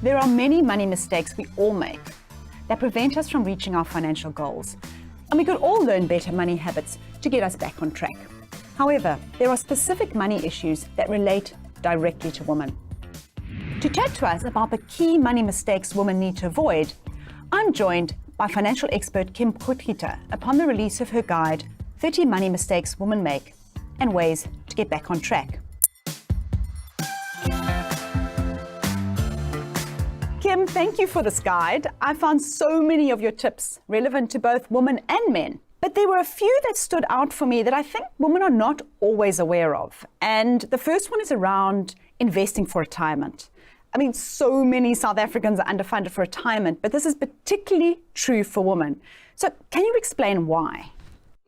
There are many money mistakes we all make that prevent us from reaching our financial goals, and we could all learn better money habits to get us back on track. However, there are specific money issues that relate directly to women. To chat to us about the key money mistakes women need to avoid, I'm joined by financial expert Kim Potgieter upon the release of her guide, 30 Money Mistakes Women Make and Ways to Get Back on Track. Kim, thank you for this guide. I found so many of your tips relevant to both women and men. But there were a few that stood out for me that I think women are not always aware of. And the first one is around investing for retirement. I mean, so many South Africans are underfunded for retirement, but this is particularly true for women. So can you explain why?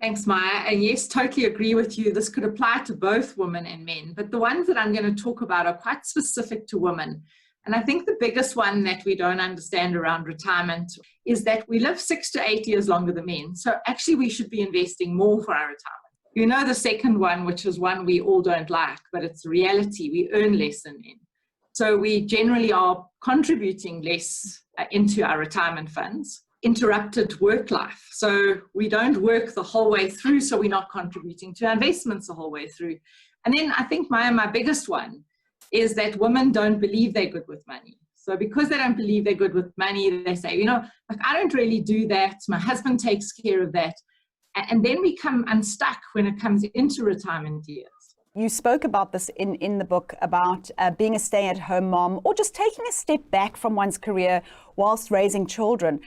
Thanks, Maya. And yes, totally agree with you. This could apply to both women and men, but the ones that I'm going to talk about are quite specific to women. And I think the biggest one that we don't understand around retirement is that we live 6 to 8 years longer than men. So actually we should be investing more for our retirement. You know, the second one, which is one we all don't like, but it's reality. We earn less than men. So we generally are contributing less into our retirement funds. Interrupted work life. So we don't work the whole way through, so we're not contributing to our investments the whole way through. And then I think my biggest one is that women don't believe they're good with money. So because they don't believe they're good with money, they say, you know, like, I don't really do that. My husband takes care of that. And then we come unstuck when it comes into retirement years. You spoke about this in the book about being a stay-at-home mom or just taking a step back from one's career whilst raising children.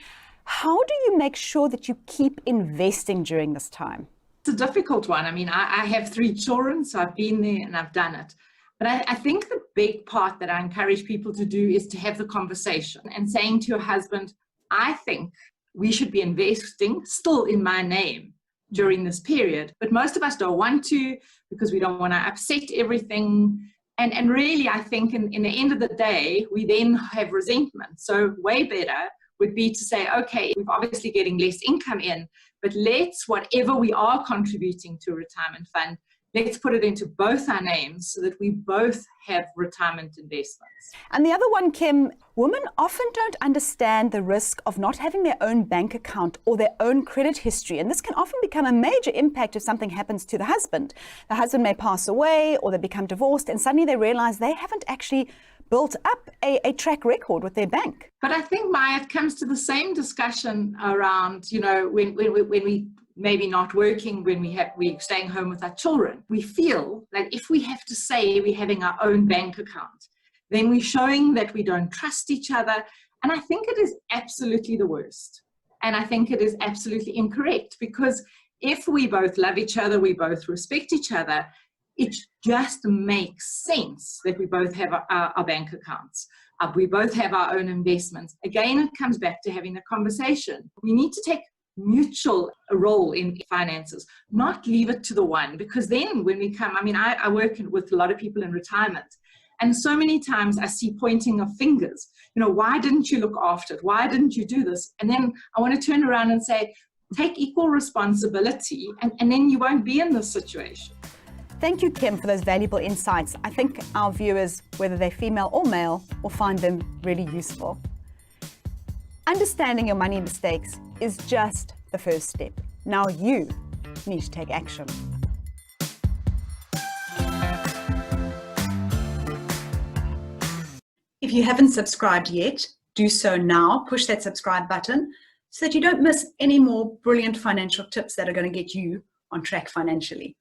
How do you make sure that you keep investing during this time? It's a difficult one. I mean, I have 3 children, so I've been there and I've done it. But I think the big part that I encourage people to do is to have the conversation and saying to your husband, I think we should be investing still in my name during this period. But most of us don't want to because we don't want to upset everything. And really, I think in the end of the day, we then have resentment. So way better would be to say, okay, we're obviously getting less income in, but let's, whatever we are contributing to a retirement fund, let's put it into both our names so that we both have retirement investments. And the other one, Kim, women often don't understand the risk of not having their own bank account or their own credit history. And this can often become a major impact if something happens to the husband. The husband may pass away or they become divorced and suddenly they realize they haven't actually built up a track record with their bank. But I think, Maya, it comes to the same discussion around, you know, when we maybe not working, when we're staying home with our children. We feel that if we have to say we're having our own bank account, then we're showing that we don't trust each other. And I think it is absolutely the worst. And I think it is absolutely incorrect, because if we both love each other, we both respect each other, it just makes sense that we both have our bank accounts. We both have our own investments. Again, it comes back to having a conversation. We need to take mutual role in finances, not leave it to the one, because then when we come, I mean, I work with a lot of people in retirement, and so many times I see pointing of fingers. You know, why didn't you look after it? Why didn't you do this? And then I want to turn around and say, take equal responsibility, and then you won't be in this situation. Thank you, Kim, for those valuable insights. I think our viewers, whether they're female or male, will find them really useful. Understanding your money mistakes is just the first step. Now you need to take action. If you haven't subscribed yet, do so now. Push that subscribe button so that you don't miss any more brilliant financial tips that are going to get you on track financially.